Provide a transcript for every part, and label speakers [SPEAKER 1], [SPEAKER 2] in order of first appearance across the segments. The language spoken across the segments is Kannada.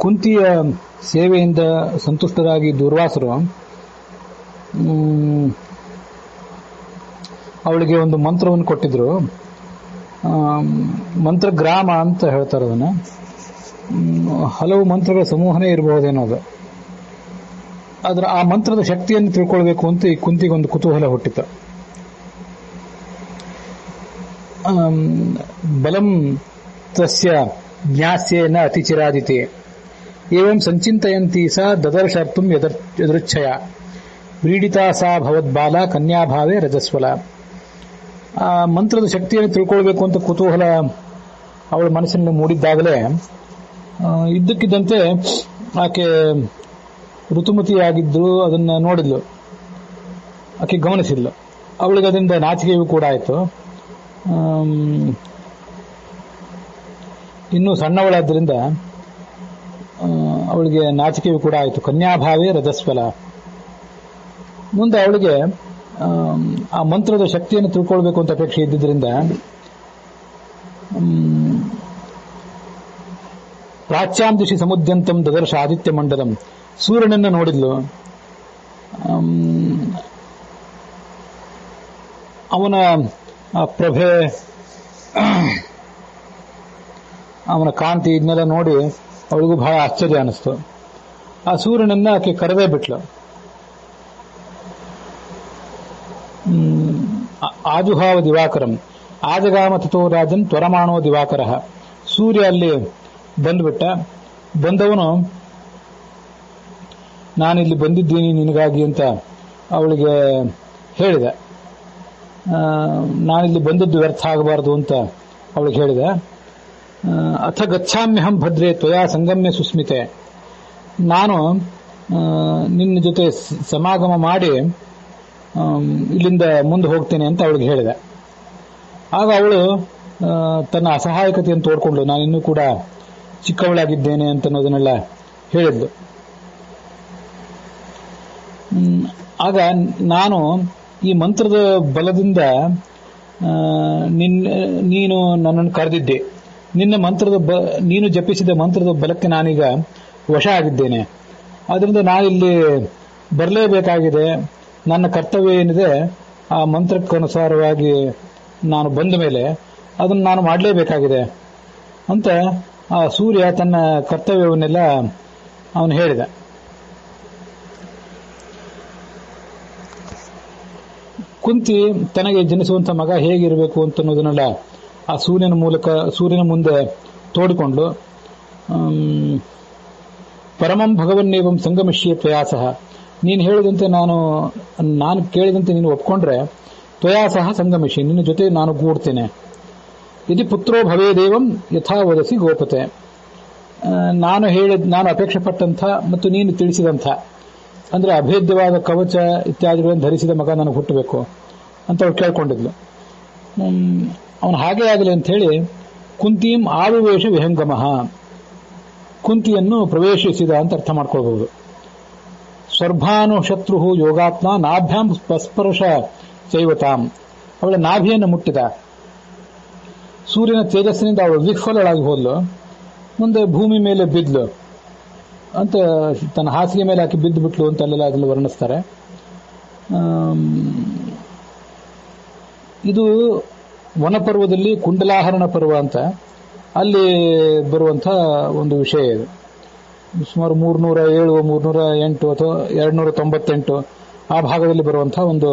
[SPEAKER 1] ಕುಂತಿಯ ಸೇವೆಯಿಂದ ಸಂತುಷ್ಟರಾಗಿ ದುರ್ವಾಸರು ಅವಳಿಗೆ ಒಂದು ಮಂತ್ರವನ್ನು ಕೊಟ್ಟಿದ್ರು. ಮಂತ್ರಗ್ರಾಮ ಅಂತ ಹೇಳ್ತಾರೆ ಅದನ್ನ. ಹಲವು ಮಂತ್ರಗಳ ಸಮೂಹನೇ ಇರಬಹುದೇನೋ ಅದು. ಆದ್ರೆ ಆ ಮಂತ್ರದ ಶಕ್ತಿಯನ್ನು ತಿಳ್ಕೊಳ್ಬೇಕು ಅಂತ ಈ ಕುಂತಿಗೊಂದು ಕುತೂಹಲ ಹುಟ್ಟಿತು. ಬಲಂ ತಸ್ಯ ಜ್ಞಾಸ್ಯೇನ ಅತಿಚಿರಾದಿತೆ ಏವಂ ಸಂಚಿಂತಯಂತಿ ಸಾ ದದರ್ಶರ್ತುಂ ಯದೃಚ್ಛಯ ವ್ರೀಡಿತಾ ಸಾ ಭವದ್ಬಾಲ ಕನ್ಯಾಭಾವೇ ರಜಸ್ವಲ. ಆ ಮಂತ್ರದ ಶಕ್ತಿಯನ್ನು ತಿಳ್ಕೊಳ್ಬೇಕು ಅಂತ ಕುತೂಹಲ ಅವಳ ಮನಸ್ಸಿನಲ್ಲಿ ಮೂಡಿದ್ದಾಗಲೇ ಇದ್ದಕ್ಕಿದ್ದಂತೆ ಆಕೆ ಋತುಮತಿಯಾಗಿದ್ದು ಅದನ್ನ ನೋಡಿದ್ಲು. ಆಕೆ ಗಮನಿಸಿದ್ಲು. ಅವಳಿಗೆ ಅದರಿಂದ ನಾಚಿಕೆಯೂ ಕೂಡ ಆಯಿತು. ಇನ್ನೂ ಸಣ್ಣವಳಾದ್ದರಿಂದ ಅವಳಿಗೆ ನಾಚಿಕೆಯೂ ಕೂಡ ಆಯಿತು. ಕನ್ಯಾಭಾವೇ ರಜಸ್ವಲ. ಮುಂದೆ ಅವಳಿಗೆ ಆ ಮಂತ್ರದ ಶಕ್ತಿಯನ್ನು ತಿಳ್ಕೊಳ್ಬೇಕು ಅಂತ ಅಪೇಕ್ಷೆ ಇದ್ದಿದ್ದರಿಂದ ಪ್ರಾಚ್ಯಾಂ ದಿಶಿ ಸಮುದ್ಯಂತಂ ದದರ್ಶ ಆದಿತ್ಯ ಮಂಡಲಂ, ಸೂರ್ಯನನ್ನ ನೋಡಿದ್ಲು. ಅವನ ಪ್ರಭೆ, ಅವನ ಕಾಂತಿ ಇದನ್ನೆಲ್ಲ ನೋಡಿ ಅವಳಿಗೂ ಬಹಳ ಆಶ್ಚರ್ಯ ಅನಿಸ್ತು. ಆ ಸೂರ್ಯನನ್ನ ಆಕೆ ಕರೆದೇ ಬಿಟ್ಲು. ಆಜುಹಾವ ದಿವಾಕರಂ ಆಜಗಾಮ ತಥೋ ರಾಜನ್ ತ್ವರಮಾಣೋ ದಿವಾಕರ. ಸೂರ್ಯ ಅಲ್ಲಿ ಬಂದ್ಬಿಟ್ಟ. ಬಂದವನು ನಾನಿಲ್ಲಿ ಬಂದಿದ್ದೀನಿ ನಿನಗಾಗಿ ಅಂತ ಅವಳಿಗೆ ಹೇಳಿದ. ನಾನಿಲ್ಲಿ ಬಂದದ್ದು ವ್ಯರ್ಥ ಆಗಬಾರದು ಅಂತ ಅವಳಿಗೆ ಹೇಳಿದ. ಅಥ ಗಚ್ಛಾಮ್ಯಹಂ ಭದ್ರೇ ತ್ವಯಾ ಸಂಗಮ್ಯ ಸುಸ್ಮಿತೆ. ನಾನು ನಿನ್ನ ಜೊತೆ ಸಮಾಗಮ ಮಾಡಿ ಇಲ್ಲಿಂದ ಮುಂದೆ ಹೋಗ್ತೇನೆ ಅಂತ ಅವಳಿಗೆ ಹೇಳಿದೆ. ಆಗ ಅವಳು ತನ್ನ ಅಸಹಾಯಕತೆಯನ್ನು ತೋಡ್ಕೊಂಡು ನಾನಿನ್ನೂ ಕೂಡ ಚಿಕ್ಕವಳಾಗಿದ್ದೇನೆ ಅಂತ ಅನ್ನೋದನ್ನೆಲ್ಲ ಹೇಳಿದ್ಲು. ಆಗ ನಾನು ಈ ಮಂತ್ರದ ಬಲದಿಂದ ನೀನು ನನ್ನನ್ನು ಕರೆದಿದ್ದೆ. ನೀನು ಜಪಿಸಿದ ಮಂತ್ರದ ಬಲಕ್ಕೆ ನಾನೀಗ ವಶ ಆಗಿದ್ದೇನೆ. ಆದ್ರಿಂದ ನಾನಿಲ್ಲಿ ಬರಲೇಬೇಕಾಗಿದೆ. ನನ್ನ ಕರ್ತವ್ಯ ಏನಿದೆ ಆ ಮಂತ್ರಕ್ಕನುಸಾರವಾಗಿ ನಾನು ಬಂದ ಮೇಲೆ ಅದನ್ನು ನಾನು ಮಾಡಲೇಬೇಕಾಗಿದೆ ಅಂತ ಆ ಸೂರ್ಯ ತನ್ನ ಕರ್ತವ್ಯವನ್ನೆಲ್ಲ ಅವನು ಹೇಳಿದ. ಕುಂತಿ ತನಗೆ ಜನಿಸುವಂತ ಮಗ ಹೇಗಿರಬೇಕು ಅಂತ ಅನ್ನೋದನ್ನೆಲ್ಲ ಆ ಸೂರ್ಯನ ಮುಂದೆ ತೋಡಿಕೊಂಡು ಪರಮಂ ಭಗವನ್ನೇವಂ ಸಂಗಮಿಷ್ಯೆ ಪ್ರಯಾಸಃ, ನೀನು ಹೇಳಿದಂತೆ ನಾನು ಕೇಳಿದಂತೆ ನೀನು ಒಪ್ಕೊಂಡ್ರೆ ತ್ವಯಾಸಹ ಸಂಗಮಿಷಿ, ನಿನ್ನ ಜೊತೆ ನಾನು ಕೂಡ್ತೇನೆ. ಯದಿ ಪುತ್ರೋ ಭವೇದೇವಂ ಯಥಾ ವದಸಿ ಗೋಪತೆ, ನಾನು ಅಪೇಕ್ಷೆ ಪಟ್ಟಂಥ ಮತ್ತು ನೀನು ತಿಳಿಸಿದಂಥ ಅಂದ್ರೆ ಅಭೇದ್ಯವಾದ ಕವಚ ಇತ್ಯಾದಿಗಳನ್ನು ಧರಿಸಿದ ಮಗ ನನಗೆ ಹುಟ್ಟಬೇಕು ಅಂತ ಅವಳು ಕೇಳ್ಕೊಂಡಿದ್ಲು. ಅವನು ಹಾಗೇ ಆಗಲಿ ಅಂತ ಹೇಳಿ ಕುಂತೀಂ ಆವಿವೇಶ ವಿಹಂಗಮಃ, ಕುಂತಿಯನ್ನು ಪ್ರವೇಶಿಸಿದ ಅಂತ ಅರ್ಥ ಮಾಡ್ಕೊಳ್ಬಹುದು. ಸ್ವರ್ಭಾನು ಶತ್ರು ಯೋಗಾತ್ಮ ನಾಭ್ಯಾಂ ಸ್ಪರ್ಶ ಚೈವತಾಂ, ಅವಳ ನಾಭಿಯನ್ನು ಮುಟ್ಟಿದ. ಸೂರ್ಯನ ತೇಜಸ್ಸಿನಿಂದ ಅವಳು ವಿಫಲಳಾಗಿ ಹೋದ್ಲು. ಮುಂದೆ ಭೂಮಿ ಮೇಲೆ ಬಿದ್ಲು ಅಂತ ತನ್ನ ಹಾಸಿಗೆ ಮೇಲೆ ಹಾಕಿ ಬಿದ್ದು ಬಿಟ್ಲು ಅಂತ ಅಲ್ಲೆಲ್ಲ ವರ್ಣಿಸ್ತಾರೆ. ಇದು ವನಪರ್ವದಲ್ಲಿ ಕುಂಡಲಾಹರಣ ಪರ್ವ ಅಂತ ಅಲ್ಲಿ ಬರುವಂಥ ಒಂದು ವಿಷಯ ಇದು. ಸುಮಾರು 307, 308 ಅಥವಾ 298 ಆ ಭಾಗದಲ್ಲಿ ಬರುವಂತಹ ಒಂದು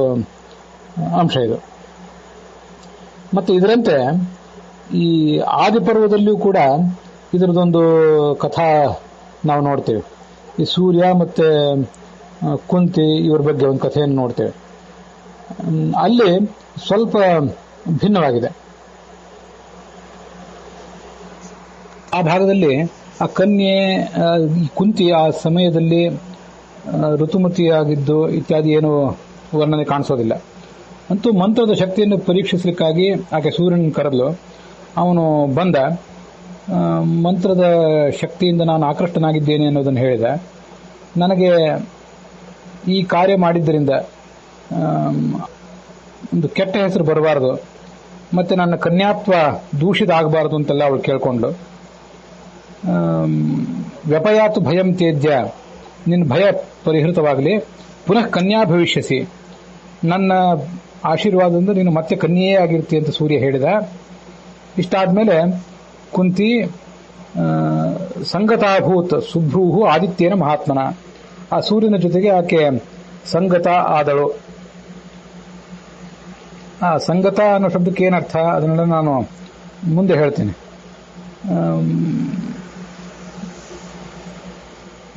[SPEAKER 1] ಅಂಶ ಇದು. ಮತ್ತೆ ಇದರಂತೆ ಈ ಆದಿಪರ್ವದಲ್ಲಿಯೂ ಕೂಡ ಇದರದೊಂದು ಕಥಾ ನಾವು ನೋಡ್ತೇವೆ. ಈ ಸೂರ್ಯ ಮತ್ತೆ ಕುಂತಿ ಇವರ ಬಗ್ಗೆ ಒಂದು ಕಥೆಯನ್ನು ನೋಡ್ತೇವೆ. ಅಲ್ಲಿ ಸ್ವಲ್ಪ ಭಿನ್ನವಾಗಿದೆ. ಆ ಭಾಗದಲ್ಲಿ ಆ ಕನ್ಯೆ ಕುಂತಿ ಆ ಸಮಯದಲ್ಲಿ ಋತುಮತಿಯಾಗಿದ್ದು ಇತ್ಯಾದಿ ಏನು ವರ್ಣನೆ ಕಾಣಿಸೋದಿಲ್ಲ. ಅಂತೂ ಮಂತ್ರದ ಶಕ್ತಿಯನ್ನು ಪರೀಕ್ಷಿಸಲಿಕ್ಕಾಗಿ ಆಕೆ ಸೂರ್ಯನ ಕರೆದಲು. ಅವನು ಬಂದ. ಮಂತ್ರದ ಶಕ್ತಿಯಿಂದ ನಾನು ಆಕೃಷ್ಟನಾಗಿದ್ದೇನೆ ಅನ್ನೋದನ್ನು ಹೇಳಿದ. ನನಗೆ ಈ ಕಾರ್ಯ ಮಾಡಿದ್ದರಿಂದ ಒಂದು ಕೆಟ್ಟ ಹೆಸರು ಬರಬಾರದು, ಮತ್ತೆ ನನ್ನ ಕನ್ಯಾತ್ವ ದೂಷಿತ ಆಗಬಾರದು ಅಂತೆಲ್ಲ ಅವಳು ಕೇಳ್ಕೊಂಡ್ಳು. ವ್ಯಪಯಾತು ಭಯಂ ತ್ಯಜ್ಯ, ನಿನ್ನ ಭಯ ಪರಿಹೃತವಾಗಲಿ. ಪುನಃ ಕನ್ಯಾ ಭವಿಷ್ಯಸಿ, ನನ್ನ ಆಶೀರ್ವಾದದಿಂದ ನೀನು ಮತ್ತೆ ಕನ್ಯೆಯೇ ಆಗಿರ್ತಿ ಅಂತ ಸೂರ್ಯ ಹೇಳಿದ. ಇಷ್ಟಾದ್ಮೇಲೆ ಕುಂತಿ ಸಂಗತಾಭೂತ್ ಸುಭ್ರೂಹು ಆದಿತ್ಯನ ಮಹಾತ್ಮನ, ಆ ಸೂರ್ಯನ ಜೊತೆಗೆ ಆಕೆ ಸಂಗತ ಆದಳು. ಆ ಸಂಗತ ಅನ್ನೋ ಶಬ್ದಕ್ಕೆ ಏನರ್ಥ ಅದನ್ನೆಲ್ಲ ನಾನು ಮುಂದೆ ಹೇಳ್ತೇನೆ.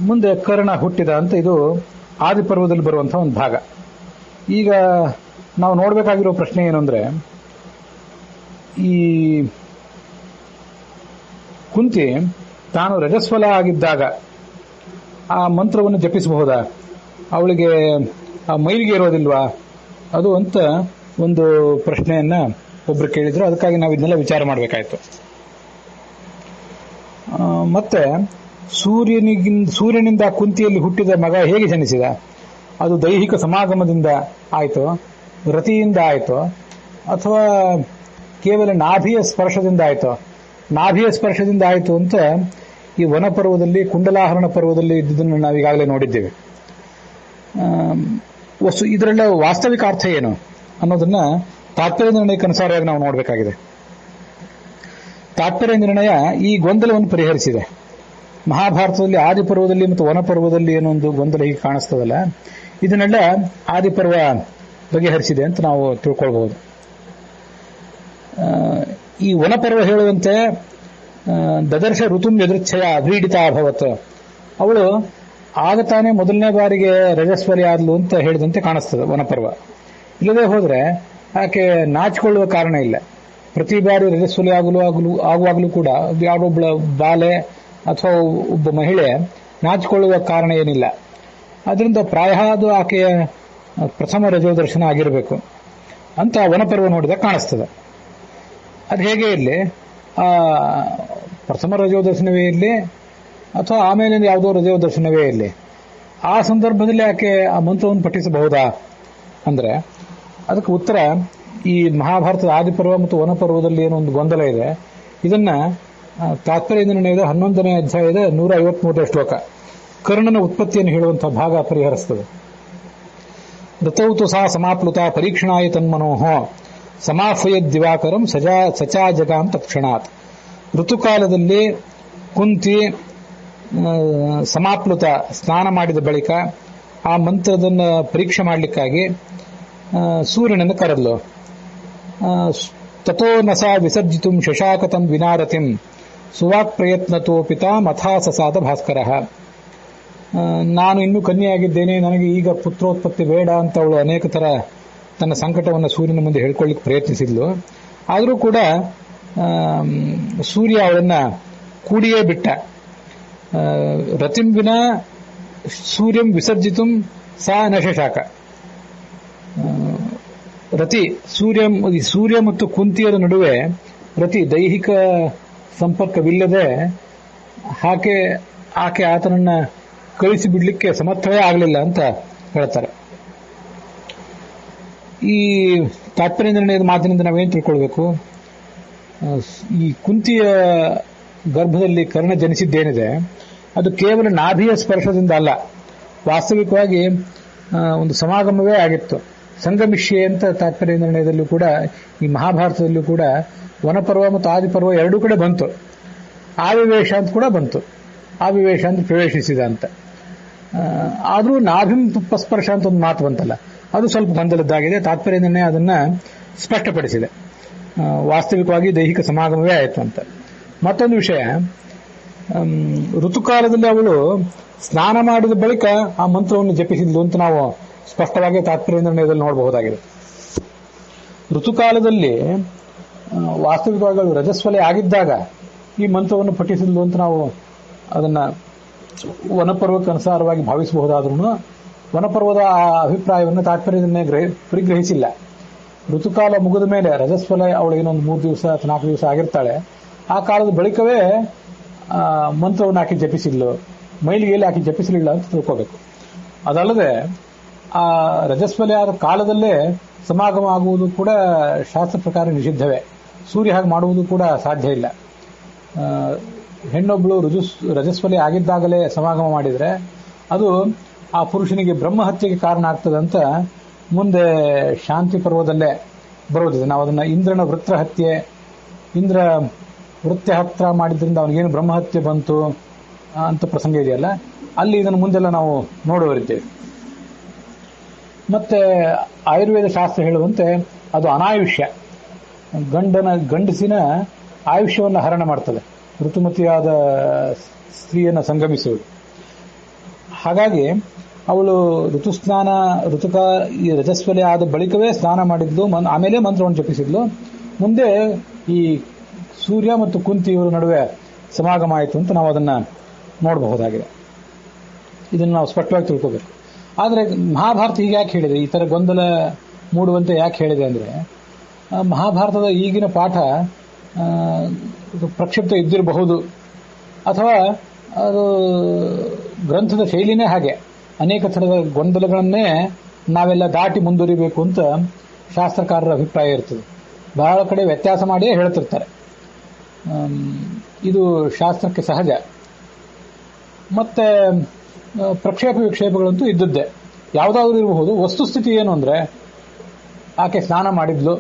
[SPEAKER 1] ಮುಂದೆ ಕರ್ಣ ಹುಟ್ಟಿದ ಅಂತ ಇದು ಆದಿಪರ್ವದಲ್ಲಿ ಬರುವಂತಹ ಒಂದು ಭಾಗ. ಈಗ ನಾವು ನೋಡಬೇಕಾಗಿರೋ ಪ್ರಶ್ನೆ ಏನು ಅಂದ್ರೆ, ಈ ಕುಂತಿ ತಾನು ರಜಸ್ವಲ ಆಗಿದ್ದಾಗ ಆ ಮಂತ್ರವನ್ನು ಜಪಿಸಬಹುದಾ, ಅವಳಿಗೆ ಆ ಮೈಲಿಗೆ ಇರೋದಿಲ್ವಾ ಅದು ಅಂತ ಒಂದು ಪ್ರಶ್ನೆಯನ್ನ ಒಬ್ರು ಕೇಳಿದ್ರು. ಅದಕ್ಕಾಗಿ ನಾವು ಇದನ್ನೆಲ್ಲ ವಿಚಾರ ಮಾಡಬೇಕಾಯ್ತು. ಮತ್ತೆ ಸೂರ್ಯನಿಂದ ಕುಂತಿಯಲ್ಲಿ ಹುಟ್ಟಿದ ಮಗ ಹೇಗೆ ಜನಿಸಿದ? ಅದು ದೈಹಿಕ ಸಮಾಗಮದಿಂದ ಆಯಿತು, ರತಿಯಿಂದ ಆಯಿತು, ಅಥವಾ ಕೇವಲ ನಾಭಿಯ ಸ್ಪರ್ಶದಿಂದ ಆಯಿತು? ನಾಭಿಯ ಸ್ಪರ್ಶದಿಂದ ಆಯಿತು ಅಂತ ಈ ವನಪರ್ವದಲ್ಲಿ, ಕುಂಡಲಾಹರಣ ಪರ್ವದಲ್ಲಿ ಇದ್ದುದನ್ನು ನಾವೀಗಾಗಲೇ ನೋಡಿದ್ದೇವೆ. ಇದರೆಲ್ಲ ವಾಸ್ತವಿಕ ಅರ್ಥ ಏನು ಅನ್ನೋದನ್ನ ತಾತ್ಪರ್ಯ ನಿರ್ಣಯಕ್ಕೆ ಅನುಸಾರವಾಗಿ ನಾವು ನೋಡಬೇಕಾಗಿದೆ. ತಾತ್ಪರ್ಯ ನಿರ್ಣಯ ಈ ಗೊಂದಲವನ್ನು ಪರಿಹರಿಸಿದೆ. ಮಹಾಭಾರತದಲ್ಲಿ ಆದಿಪರ್ವದಲ್ಲಿ ಮತ್ತು ವನಪರ್ವದಲ್ಲಿ ಏನೊಂದು ಗೊಂದಲ ಹೀಗೆ ಕಾಣಿಸ್ತದಲ್ಲ, ಇದನ್ನೆಲ್ಲ ಆದಿಪರ್ವ ಬಗೆಹರಿಸಿದೆ ಅಂತ ನಾವು ತಿಳ್ಕೊಳ್ಬಹುದು. ಈ ವನಪರ್ವ ಹೇಳುವಂತೆ ದದರ್ಶ ಋತುಂ ಯದೃಚ್ಛಯ ಅಭೀಡಿತಾಭವತ್, ಅವಳು ಆಗತಾನೆ ಮೊದಲನೇ ಬಾರಿಗೆ ರಜಸ್ವಲಿ ಆದ್ಲು ಅಂತ ಹೇಳಿದಂತೆ ಕಾಣಿಸ್ತದೆ ವನಪರ್ವ. ಇಲ್ಲದೆ ಹೋದ್ರೆ ಆಕೆ ನಾಚಿಕೊಳ್ಳುವ ಕಾರಣ ಇಲ್ಲ. ಪ್ರತಿ ಬಾರಿ ರಜಸ್ವಲಿ ಆಗುವಾಗಲೂ ಕೂಡ ಯಾರೊಬ್ಬಳ ಬಾಲೆ ಅಥವಾ ಒಬ್ಬ ಮಹಿಳೆ ನಾಚಿಕೊಳ್ಳುವ ಕಾರಣ ಏನಿಲ್ಲ. ಅದರಿಂದ ಪ್ರಾಯ ಅದು ಆಕೆಯ ಪ್ರಥಮ ರಜೋದರ್ಶನ ಆಗಿರಬೇಕು ಅಂತ ವನಪರ್ವ ನೋಡಿದಾಗ ಕಾಣಿಸ್ತದೆ. ಅದು ಹೇಗೆ ಇರಲಿ, ಆ ಪ್ರಥಮ ರಜೋದರ್ಶನವೇ ಇರಲಿ ಅಥವಾ ಆಮೇಲೆ ಯಾವುದೋ ರಜೋದರ್ಶನವೇ ಇರಲಿ, ಆ ಸಂದರ್ಭದಲ್ಲಿ ಆಕೆ ಆ ಮಂತ್ರವನ್ನು ಪಠಿಸಬಹುದಾ ಅಂದ್ರೆ ಅದಕ್ಕೆ ಉತ್ತರ ಈ ಮಹಾಭಾರತದ ಆದಿಪರ್ವ ಮತ್ತು ವನಪರ್ವದಲ್ಲಿ ಏನೊಂದು ಗೊಂದಲ ಇದೆ. ಇದನ್ನ ತಾತ್ಪರ್ಯ ನಿರ್ಣಯದ 11ನೇ ಅಧ್ಯಾಯದ 153ನೇ ಶ್ಲೋಕ ಕರ್ಣನ ಉತ್ಪತ್ತಿಯನ್ನು ಹೇಳುವಂತಹ ಭಾಗ ಪರಿಹರಿಸುತ್ತದೆ. ಋತೌತು ಸಾ ಸಮಾಪ್ಲುತ ಪರೀಕ್ಷಣಾಯ ತನ್ಮನೋಹ ಸಮಾಫಯದ್ ದಿವಾಕರಂ ಸಚಾ ಜಗಾಂ ತತ್ಕ್ಷಣಾತ್. ಋತುಕಾಲದಲ್ಲಿ ಕುಂತಿ ಸಮಾಪ್ಲುತ ಸ್ನಾನ ಮಾಡಿದ ಬಳಿಕ ಆ ಮಂತ್ರದನ್ನ ಪರೀಕ್ಷೆ ಮಾಡಲಿಕ್ಕಾಗಿ ಸೂರ್ಯನನ್ನು ಕರೆದಲು. ತಥೋ ನಸ ವಿಸರ್ಜಿತುಂ ಶಶಾಕತಂ ವಿನಾರತಿಂ ಸುವಾಕ್ ಪ್ರಯತ್ನತೋಪಿತ ಮಥಾ ಸಸಾದ ಭಾಸ್ಕರ. ನಾನು ಇನ್ನೂ ಕನ್ಯೆಯಾಗಿದ್ದೇನೆ, ನನಗೆ ಈಗ ಪುತ್ರೋತ್ಪತ್ತಿ ಬೇಡ ಅಂತ ಅವಳು ಅನೇಕ ತರ ತನ್ನ ಸಂಕಟವನ್ನು ಸೂರ್ಯನ ಮುಂದೆ ಹೇಳ್ಕೊಳ್ಳಿಕ್ಕೆ ಪ್ರಯತ್ನಿಸಿದ್ಲು. ಆದರೂ ಕೂಡ ಸೂರ್ಯ ಅವಳನ್ನ ಕೂಡಿಯೇ ಬಿಟ್ಟ. ರತಿಂ ವಿನ ಸೂರ್ಯಂ ವಿಸರ್ಜಿತುಂ ಸಾ ನಶಶಾಕ. ರತಿ ಸೂರ್ಯ ಮತ್ತು ಕುಂತಿಯರ ನಡುವೆ ರತಿ ದೈಹಿಕ ಸಂಪರ್ಕವಿಲ್ಲದೆ ಆಕೆ ಆತನನ್ನ ಕಳಿಸಿ ಬಿಡ್ಲಿಕ್ಕೆ ಸಮರ್ಥವೇ ಆಗಲಿಲ್ಲ ಅಂತ ಹೇಳ್ತಾರೆ. ಈ ತಾತ್ಪರ್ಯ ನಿರ್ಣಯದ ಮಾತಿನಿಂದ ನಾವೇನು ತಿಳ್ಕೊಳ್ಬೇಕು? ಈ ಕುಂತಿಯ ಗರ್ಭದಲ್ಲಿ ಕರ್ಣ ಜನಿಸಿದ್ದೇನಿದೆ ಅದು ಕೇವಲ ನಾಭಿಯ ಸ್ಪರ್ಶದಿಂದ ಅಲ್ಲ, ವಾಸ್ತವಿಕವಾಗಿ ಒಂದು ಸಮಾಗಮವೇ ಆಗಿತ್ತು. ಸಂಗಮಿಷ್ಯೆ ಅಂತ ತಾತ್ಪರ್ಯ ನಿರ್ಣಯದಲ್ಲೂ ಕೂಡ, ಈ ಮಹಾಭಾರತದಲ್ಲೂ ಕೂಡ ವನಪರ್ವ ಮತ್ತು ಆದಿಪರ್ವ ಎರಡೂ ಕಡೆ ಬಂತು. ಆವಿವೇಶ ಅಂತ ಕೂಡ ಬಂತು. ಆವಿವೇಶ ಅಂತ ಪ್ರವೇಶಿಸಿದ ಅಂತ. ಆದರೂ ನಾಭಿಂ ಸ್ಪರ್ಶ ಅಂತ ಒಂದು ಮಾತು ಬಂತಲ್ಲ, ಅದು ಸ್ವಲ್ಪ ಗೊಂದಲದ್ದಾಗಿದೆ. ತಾತ್ಪರ್ಯ ನಿರ್ಣಯ ಅದನ್ನ ಸ್ಪಷ್ಟಪಡಿಸಿದೆ. ವಾಸ್ತವಿಕವಾಗಿ ದೈಹಿಕ ಸಮಾಗಮವೇ ಆಯಿತು ಅಂತ. ಮತ್ತೊಂದು ವಿಷಯ, ಋತುಕಾಲದಲ್ಲಿ ಅವಳು ಸ್ನಾನ ಮಾಡಿದ ಬಳಿಕ ಆ ಮಂತ್ರವನ್ನು ಜಪಿಸಿದ್ಲು ಅಂತ ನಾವು ಸ್ಪಷ್ಟವಾಗಿ ತಾತ್ಪರ್ಯ ನಿರ್ಣಯದಲ್ಲಿ ನೋಡಬಹುದಾಗಿದೆ. ಋತುಕಾಲದಲ್ಲಿ ವಾಸ್ತವಿಕವಾಗಿ ಅವಳು ರಜಸ್ವಲೆ ಆಗಿದ್ದಾಗ ಈ ಮಂತ್ರವನ್ನು ಪಠಿಸಿದ್ಲು ಅಂತ ನಾವು ಅದನ್ನ ವನಪರ್ವಕ್ಕೆ ಅನುಸಾರವಾಗಿ ಭಾವಿಸಬಹುದಾದ್ರೂ ವನಪರ್ವದ ಆ ಅಭಿಪ್ರಾಯವನ್ನು ತಾತ್ಪರ್ಯ ನಿರ್ಣಯ ಪರಿಗ್ರಹಿಸಿಲ್ಲ. ಋತುಕಾಲ ಮುಗಿದ ಮೇಲೆ ರಜಸ್ವಲೆ ಅವಳು ಏನೊಂದು 3 ದಿವಸ ಅಥವಾ 4 ದಿವಸ ಆಗಿರ್ತಾಳೆ. ಆ ಕಾಲದ ಬಳಿಕವೇ ಮಂತ್ರವನ್ನು ಆಕೆ ಜಪಿಸಿದ್ಲು, ಮೈಲಿಗೆಯಲ್ಲಿ ಆಕೆ ಜಪಿಸಲಿಲ್ಲ ಅಂತ ತಿಳ್ಕೋಬೇಕು. ಅದಲ್ಲದೆ ಆ ರಜಸ್ವಲೆ ಆದ ಕಾಲದಲ್ಲೇ ಸಮಾಗಮ ಆಗುವುದು ಕೂಡ ಶಾಸ್ತ್ರ ಪ್ರಕಾರ ನಿಷಿದ್ಧವೇ. ಸೂರ್ಯ ಹಾಗೆ ಮಾಡುವುದು ಕೂಡ ಸಾಧ್ಯ ಇಲ್ಲ. ಹೆಣ್ಣೊಬ್ಬಳು ರಜಸ್ವಲಿ ಆಗಿದ್ದಾಗಲೇ ಸಮಾಗಮ ಮಾಡಿದರೆ ಅದು ಆ ಪುರುಷನಿಗೆ ಬ್ರಹ್ಮಹತ್ಯೆಗೆ ಕಾರಣ ಆಗ್ತದೆ ಅಂತ ಮುಂದೆ ಶಾಂತಿ ಪರ್ವದಲ್ಲೇ ಬರೋದಿದೆ. ನಾವು ಅದನ್ನ ಇಂದ್ರನ ವೃತ್ರಹತ್ಯೆ, ಇಂದ್ರ ವೃತ್ಯ ಹತ್ರ ಮಾಡಿದ್ರಿಂದ ಅವನಿಗೇನು ಬ್ರಹ್ಮಹತ್ಯೆ ಬಂತು ಅಂತ ಪ್ರಸಂಗ ಇದೆಯಲ್ಲ, ಅಲ್ಲಿ ಇದನ್ನು ಮುಂದೆಲ್ಲ ನಾವು ನೋಡುವರಿದ್ದೇವೆ. ಮತ್ತೆ ಆಯುರ್ವೇದ ಶಾಸ್ತ್ರ ಹೇಳುವಂತೆ ಅದು ಅನಾಯುಷ್ಯ, ಗಂಡಸಿನ ಆಯುಷ್ಯವನ್ನು ಹರಣ ಮಾಡ್ತದೆ ಋತುಮತಿಯಾದ ಸ್ತ್ರೀಯನ್ನು ಸಂಗಮಿಸುವುದು. ಹಾಗಾಗಿ ಅವಳು ಈ ರಜಸ್ವಲೆ ಆದ ಬಳಿಕವೇ ಸ್ನಾನ ಮಾಡಿದ್ಲು, ಆಮೇಲೆ ಮಂತ್ರವನ್ನು ಜಪಿಸಿದ್ಲು. ಮುಂದೆ ಈ ಸೂರ್ಯ ಮತ್ತು ಕುಂತಿ ಇವರ ನಡುವೆ ಸಮಾಗಮ ಆಯಿತು ಅಂತ ನಾವು ಅದನ್ನ ನೋಡಬಹುದಾಗಿದೆ. ಇದನ್ನು ನಾವು ಸ್ಪಷ್ಟವಾಗಿ ತಿಳ್ಕೋಬೇಕು. ಆದರೆ ಮಹಾಭಾರತ ಹೀಗೆ ಯಾಕೆ ಹೇಳಿದೆ, ಈ ಥರ ಗೊಂದಲ ಮೂಡುವಂತೆ ಯಾಕೆ ಹೇಳಿದೆ ಅಂದರೆ, ಮಹಾಭಾರತದ ಈಗಿನ ಪಾಠ ಪ್ರಕ್ಷಿಪ್ತ ಇದ್ದಿರಬಹುದು, ಅಥವಾ ಅದು ಗ್ರಂಥದ ಶೈಲಿನೇ ಹಾಗೆ. ಅನೇಕ ಥರದ ಗೊಂದಲಗಳನ್ನೇ ನಾವೆಲ್ಲ ದಾಟಿ ಮುಂದುವರಿಬೇಕು ಅಂತ ಶಾಸ್ತ್ರಕಾರರ ಅಭಿಪ್ರಾಯ ಇರ್ತದೆ. ಬಹಳ ಕಡೆ ವ್ಯತ್ಯಾಸ ಮಾಡಿಯೇ ಹೇಳ್ತಿರ್ತಾರೆ. ಇದು ಶಾಸ್ತ್ರಕ್ಕೆ ಸಹಜ. ಮತ್ತೆ ಪ್ರಕ್ಷೇಪ ವಿಕ್ಷೇಪಗಳಂತೂ ಇದ್ದದ್ದೇ, ಯಾವುದಾದ್ರೂ ಇರಬಹುದು. ವಸ್ತುಸ್ಥಿತಿ ಏನು ಅಂದರೆ, ಆಕೆ ಸ್ನಾನ ಮಾಡಿದ್ಲು,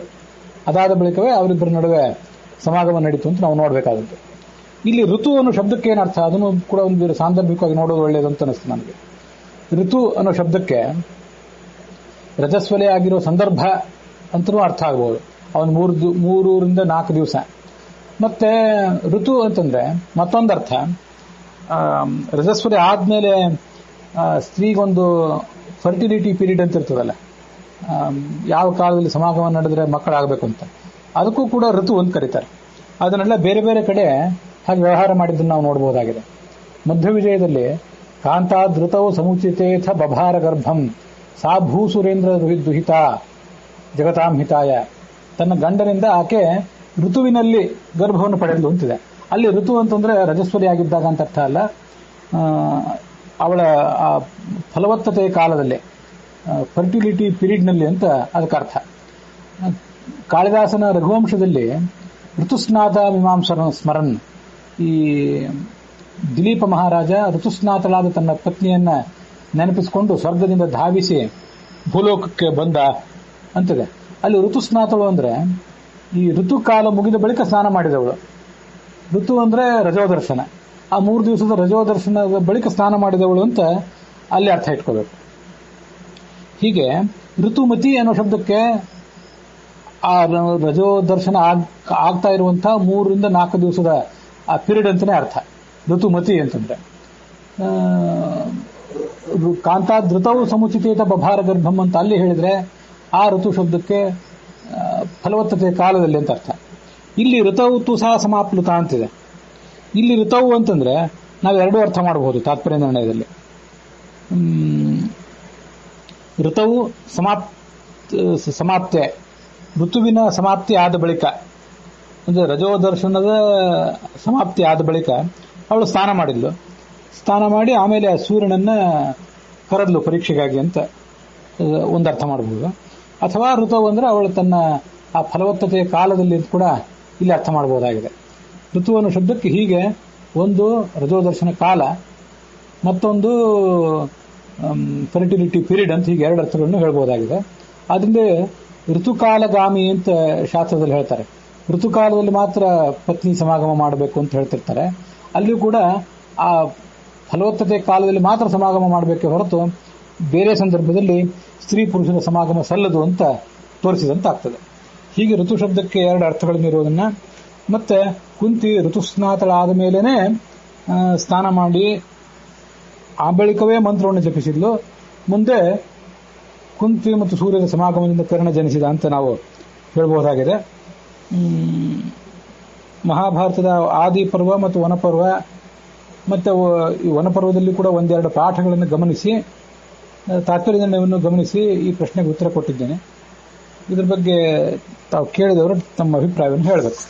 [SPEAKER 1] ಅದಾದ ಬಳಿಕವೇ ಅವರಿಬ್ಬರ ನಡುವೆ ಸಮಾಗಮ ನಡೀತು ಅಂತ ನಾವು ನೋಡಬೇಕಾಗುತ್ತೆ. ಇಲ್ಲಿ ಋತು ಅನ್ನೋ ಶಬ್ದಕ್ಕೆ ಏನರ್ಥ, ಅದನ್ನು ಕೂಡ ಒಂದು ಸಾಂದರ್ಭಿಕವಾಗಿ ನೋಡೋದು ಒಳ್ಳೆಯದು ಅಂತ ಅನಿಸ್ತು ನನಗೆ. ಋತು ಅನ್ನೋ ಶಬ್ದಕ್ಕೆ ರಜಸ್ವಲೆ ಆಗಿರೋ ಸಂದರ್ಭ ಅಂತಲೂ ಅರ್ಥ ಆಗ್ಬೋದು. ಅವನು 3 ದಿವಸ. ಮತ್ತೆ ಋತು ಅಂತಂದ್ರೆ ಮತ್ತೊಂದರ್ಥ, ರಜಸ್ವಲೆ ಆದ್ಮೇಲೆ ಸ್ತ್ರೀಗೊಂದು ಫರ್ಟಿಲಿಟಿ ಪೀರಿಯಡ್ ಅಂತ ಇರ್ತದಲ್ಲ, ಯಾವ ಕಾಲದಲ್ಲಿ ಸಮಾಗಮ ನಡೆದ್ರೆ ಮಕ್ಕಳಾಗಬೇಕು ಅಂತ, ಅದಕ್ಕೂ ಕೂಡ ಋತು ಅಂತ ಕರೀತಾರೆ. ಅದನ್ನೆಲ್ಲ ಬೇರೆ ಬೇರೆ ಕಡೆ ಹಾಗೆ ವ್ಯವಹಾರ ಮಾಡಿದ್ದನ್ನು ನಾವು ನೋಡಬಹುದಾಗಿದೆ. ಮಧ್ಯ ವಿಜಯದಲ್ಲಿ ಕಾಂತಾದೃತೌ ಸಮುಚಿತೇಥ ಬಭಾರ ಗರ್ಭಂ ಸಾ ಭೂಸುರೇಂದ್ರ ದುಹಿತ ಜಗತಾಂ ಹಿತಾಯ. ತನ್ನ ಗಂಡನಿಂದ ಆಕೆ ಋತುವಿನಲ್ಲಿ ಗರ್ಭವನ್ನು ಪಡೆಯಲು ಅಂತಿದೆ. ಅಲ್ಲಿ ಋತು ಅಂತಂದ್ರೆ ರಜಸ್ವಲಿ ಆಗಿದ್ದಾಗ ಅಂತ ಅರ್ಥ ಅಲ್ಲ, ಅವಳ ಫಲವತ್ತತೆಯ ಕಾಲದಲ್ಲಿ, ಫರ್ಟಿಲಿಟಿ ಪೀರಿಯಡ್ನಲ್ಲಿ ಅಂತ ಅದಕ್ಕೆ ಅರ್ಥ. ಕಾಳಿದಾಸನ ರಘುವಂಶದಲ್ಲಿ ಋತುಸ್ನಾತ ಮೀಮಾಂಸನ ಸ್ಮರನ್, ಈ ದಿಲೀಪ ಮಹಾರಾಜ ಋತುಸ್ನಾತಳಾದ ತನ್ನ ಪತ್ನಿಯನ್ನ ನೆನಪಿಸಿಕೊಂಡು ಸ್ವರ್ಗದಿಂದ ಧಾವಿಸಿ ಭೂಲೋಕಕ್ಕೆ ಬಂದ ಅಂತಿದೆ. ಅಲ್ಲಿ ಋತುಸ್ನಾತಳು ಅಂದ್ರೆ ಈ ಋತುಕಾಲ ಮುಗಿದ ಬಳಿಕ ಸ್ನಾನ ಮಾಡಿದವಳು. ಋತು ಅಂದ್ರೆ ರಜೋದರ್ಶನ, ಆ 3 ದಿವಸದ ರಜೋದರ್ಶನದ ಬಳಿಕ ಸ್ನಾನ ಮಾಡಿದವಳು ಅಂತ ಅಲ್ಲಿ ಅರ್ಥ ಇಟ್ಕೋಬೇಕು. ಹೀಗೆ ಋತುಮತಿ ಅನ್ನೋ ಶಬ್ದಕ್ಕೆ ಆ ರಜೋದರ್ಶನ ಆಗ್ತಾ ಇರುವಂತಹ 3 ರಿಂದ 4 ದಿವಸದ ಆ ಪೀರಿಯಡ್ ಅಂತಾನೆ ಅರ್ಥ ಋತುಮತಿ ಅಂತಂದ್ರೆ. ಕಾಂತಾದೃತವು ಸಮುಚಿತೇತ ಬಭಾರ ಗರ್ಭಂ ಅಂತ ಅಲ್ಲಿ ಹೇಳಿದ್ರೆ ಆ ಋತು ಶಬ್ದಕ್ಕೆ ಫಲವತ್ತತೆಯ ಕಾಲದಲ್ಲಿ ಅಂತ ಅರ್ಥ. ಇಲ್ಲಿ ಋತವು ತುಸಾ ಸಮಾಪ್ಲುತ ಅಂತಿದೆ. ಇಲ್ಲಿ ಋತವು ಅಂತಂದ್ರೆ ನಾವು 2 ಅರ್ಥ ಮಾಡಬಹುದು ತಾತ್ಪರ್ಯ ನಿರ್ಣಯದಲ್ಲಿ. ಋತವು ಸಮಾಪ್ತೆ, ಋತುವಿನ ಸಮಾಪ್ತಿ ಆದ ಬಳಿಕ, ಅಂದ್ರೆ ರಜೋದರ್ಶನದ ಸಮಾಪ್ತಿ ಆದ ಬಳಿಕ ಅವಳು ಸ್ನಾನ ಮಾಡಿದ್ಲು. ಸ್ನಾನ ಮಾಡಿ ಆಮೇಲೆ ಆ ಸೂರ್ಯನನ್ನ ಕರೆದ್ಲು ಪರೀಕ್ಷೆಗಾಗಿ ಅಂತ ಒಂದರ್ಥ ಮಾಡಬಹುದು. ಅಥವಾ ಋತವು ಅಂದ್ರೆ ಅವಳು ತನ್ನ ಆ ಫಲವತ್ತತೆಯ ಕಾಲದಲ್ಲಿ ಕೂಡ ಇಲ್ಲಿ ಅರ್ಥ ಮಾಡಬಹುದಾಗಿದೆ. ಋತು ಅನ್ನೋ ಶಬ್ದಕ್ಕೆ ಹೀಗೆ ಒಂದು ರಜೋದರ್ಶನ ಕಾಲ, ಮತ್ತೊಂದು ಫರ್ಟಿಲಿಟಿ ಪೀರಿಯಡ್ ಅಂತ ಹೀಗೆ 2 ಅರ್ಥಗಳನ್ನು ಹೇಳ್ಬೋದಾಗಿದೆ. ಅದರಿಂದ ಋತುಕಾಲಗಾಮಿ ಅಂತ ಶಾಸ್ತ್ರದಲ್ಲಿ ಹೇಳ್ತಾರೆ. ಋತುಕಾಲದಲ್ಲಿ ಮಾತ್ರ ಪತ್ನಿ ಸಮಾಗಮ ಮಾಡಬೇಕು ಅಂತ ಹೇಳ್ತಿರ್ತಾರೆ. ಅಲ್ಲಿಯೂ ಕೂಡ ಆ ಫಲವತ್ತತೆ ಕಾಲದಲ್ಲಿ ಮಾತ್ರ ಸಮಾಗಮ ಮಾಡಬೇಕೆ ಹೊರತು ಬೇರೆ ಸಂದರ್ಭದಲ್ಲಿ ಸ್ತ್ರೀ ಪುರುಷರ ಸಮಾಗಮ ಸಲ್ಲದು ಅಂತ ತೋರಿಸಿದಂತಾಗ್ತದೆ. ಹೀಗೆ ಋತು ಶಬ್ದಕ್ಕೆ 2 ಅರ್ಥಗಳನ್ನಿರುವುದನ್ನ, ಮತ್ತೆ ಕುಂತಿ ಋತುಸ್ನಾತಳಾದ ಮೇಲೇನೆ ಸ್ನಾನ ಮಾಡಿ ಆ ಬಳಿಕವೇ ಮಂತ್ರವನ್ನು ಜಪಿಸಿದ್ಲು. ಮುಂದೆ ಕುಂತಿ ಮತ್ತು ಸೂರ್ಯನ ಸಮಾಗಮದಿಂದ ಕರ್ಣ ಜನಿಸಿದ ಅಂತ ನಾವು ಹೇಳಬಹುದಾಗಿದೆ. ಮಹಾಭಾರತದ ಆದಿ ಪರ್ವ ಮತ್ತು ವನಪರ್ವ, ಮತ್ತೆ ಈ ವನಪರ್ವದಲ್ಲಿ ಕೂಡ 1-2 ಪಾಠಗಳನ್ನು ಗಮನಿಸಿ, ತಾತ್ಪರ್ಯ ನಿರ್ಣಯವನ್ನು ಗಮನಿಸಿ ಈ ಪ್ರಶ್ನೆಗೆ ಉತ್ತರ ಕೊಟ್ಟಿದ್ದೇನೆ. ಇದ್ರ ಬಗ್ಗೆ ತಾವು ಕೇಳಿದವರು ತಮ್ಮ ಅಭಿಪ್ರಾಯವನ್ನು ಹೇಳಬೇಕು.